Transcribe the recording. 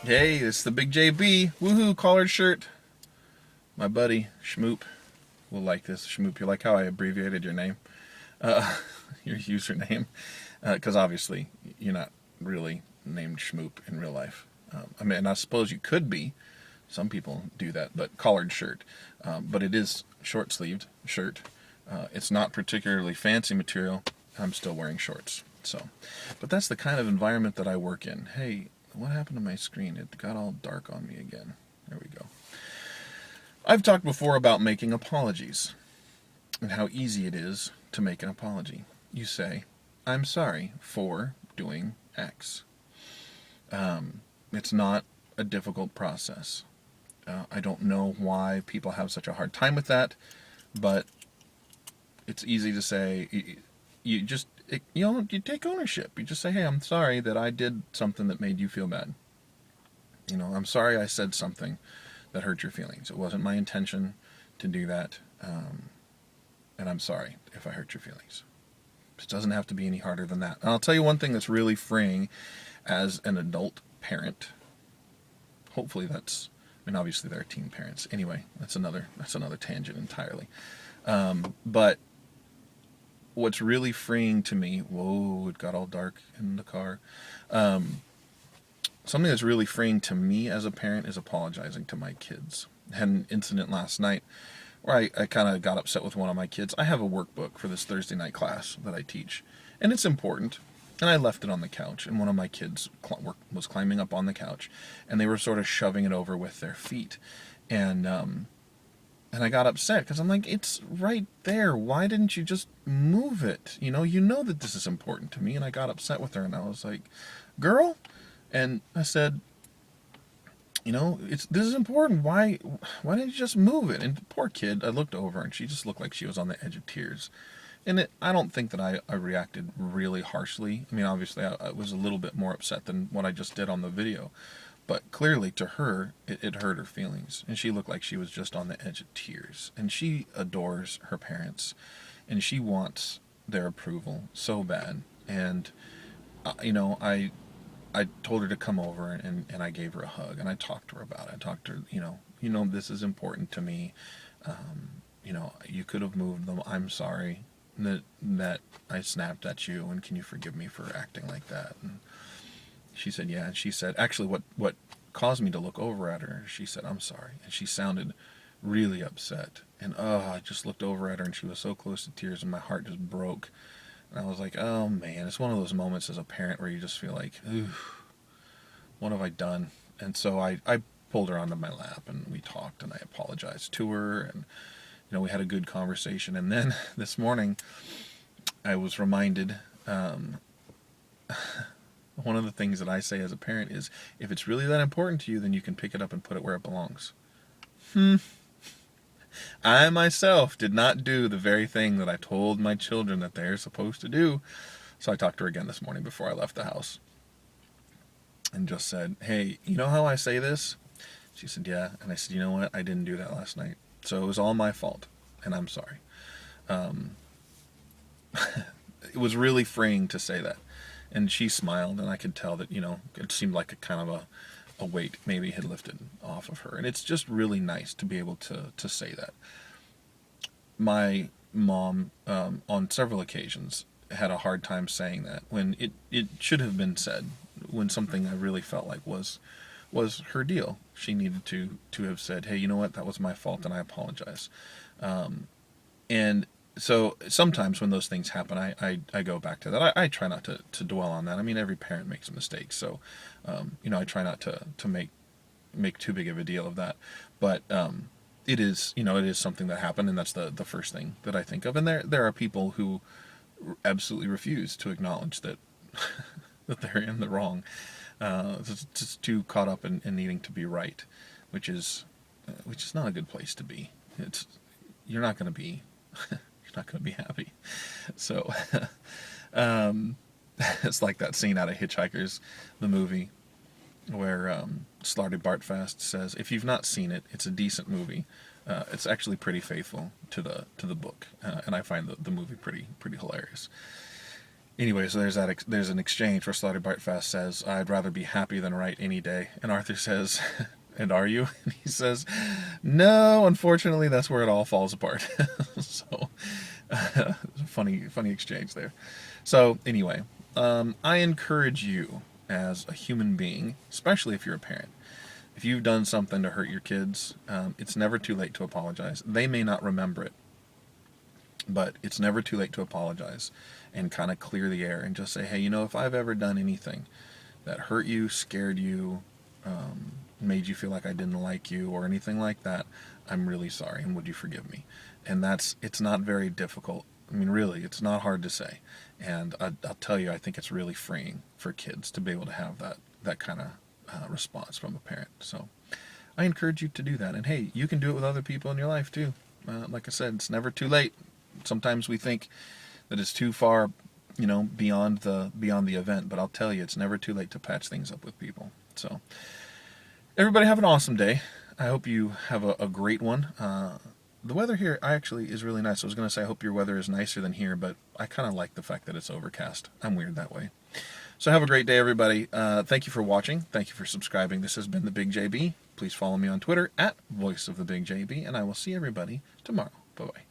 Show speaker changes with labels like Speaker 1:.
Speaker 1: Hey, it's the Big JB. Woohoo, collared shirt. My buddy, Schmoop, will like this. Schmoop, you like how I abbreviated your name? Uh, your username? Because obviously, you're not really named Schmoop in real life. And I suppose you could be. Some people do that, but collared shirt. But it is short-sleeved shirt. It's not particularly fancy material. I'm still wearing shorts. But that's the kind of environment that I work in. Hey, what happened to my screen? It got all dark on me again. There we go. I've talked before about making apologies and how easy it is to make an apology. You say, I'm sorry for doing X. It's not a difficult process. I don't know why people have such a hard time with that, but it's easy to say. You just you take ownership. You just say, hey, I'm sorry that I did something that made you feel bad. I'm sorry I said something that hurt your feelings. It wasn't my intention to do that, and I'm sorry if I hurt your feelings. It doesn't have to be any harder than that. And I'll tell you one thing that's really freeing as an adult parent. Hopefully obviously there are teen parents. Anyway, that's another tangent entirely. But what's really freeing to me, whoa, it got all dark in the car. Something that's really freeing to me as a parent is apologizing to my kids. I had an incident last night where I kind of got upset with one of my kids. I have a workbook for this Thursday night class that I teach, and it's important. And I left it on the couch, and one of my kids was climbing up on the couch, and they were sort of shoving it over with their feet. And I got upset because I'm like, it's right there. Why didn't you just move it? You know that this is important to me. And I got upset with her, and I was like, girl. And I said, this is important. Why didn't you just move it? And the poor kid, I looked over, and she just looked like she was on the edge of tears. And I don't think that I reacted really harshly. I mean, obviously, I was a little bit more upset than what I just did on the video. But clearly, to her, it hurt her feelings. And she looked like she was just on the edge of tears. And she adores her parents. And she wants their approval so bad. And, I told her to come over, and I gave her a hug. And I talked to her about it. I talked to her, this is important to me. You could have moved them. I'm sorry that I snapped at you. And can you forgive me for acting like that? And she said, yeah. And she said, actually, what caused me to look over at her, she said, I'm sorry. And she sounded really upset. And I just looked over at her, and she was so close to tears, and my heart just broke. And I was like, oh man, it's one of those moments as a parent where you just feel like, ooh, what have I done? And so I pulled her onto my lap, and we talked, and I apologized to her, and we had a good conversation. And then this morning, I was reminded. One of the things that I say as a parent is, if it's really that important to you, then you can pick it up and put it where it belongs. I myself did not do the very thing that I told my children that they're supposed to do. So I talked to her again this morning before I left the house and just said, hey, you know how I say this? She said, yeah. And I said, you know what? I didn't do that last night. So it was all my fault, and I'm sorry. It was really freeing to say that. And she smiled, and I could tell that, it seemed like a kind of a weight maybe had lifted off of her. And it's just really nice to be able to say that. My mom, on several occasions, had a hard time saying that when it should have been said, when something I really felt like was her deal. She needed to have said, hey, you know what, that was my fault, and I apologize. And so sometimes when those things happen, I go back to that. I try not to dwell on that. I mean, every parent makes a mistake, so I try not to make too big of a deal of that. But it is something that happened, and that's the first thing that I think of. And there are people who absolutely refuse to acknowledge that that they're in the wrong. Just too caught up in needing to be right, which is not a good place to be. You're not going to be you're not going to be happy. So it's like that scene out of Hitchhikers, the movie, where Slarty Bartfast says, if you've not seen it, it's a decent movie. It's actually pretty faithful to the book, and I find the movie pretty hilarious. Anyway, so there's an exchange where Slaughter Bart Fast says, "I'd rather be happy than right any day," and Arthur says, "And are you?" And he says, "No, unfortunately, that's where it all falls apart." So, funny exchange there. So anyway, I encourage you as a human being, especially if you're a parent, if you've done something to hurt your kids, it's never too late to apologize. They may not remember it, but it's never too late to apologize and kind of clear the air and just say, hey, if I've ever done anything that hurt you, scared you, made you feel like I didn't like you or anything like that, I'm really sorry, and would you forgive me? And it's not very difficult. I mean, really, it's not hard to say. And I'll tell you, I think it's really freeing for kids to be able to have that kind of response from a parent. So I encourage you to do that. And hey, you can do it with other people in your life too. Like I said, it's never too late. Sometimes we think that it's too far, beyond the event, but I'll tell you, it's never too late to patch things up with people. So everybody have an awesome day. I hope you have a great one. The weather here actually is really nice. I was going to say I hope your weather is nicer than here, but I kind of like the fact that it's overcast. I'm weird that way. So have a great day, everybody. Thank you for watching. Thank you for subscribing. This has been TheBigJB. Please follow me on Twitter @VoiceOfTheBigJB, and I will see everybody tomorrow. Bye-bye.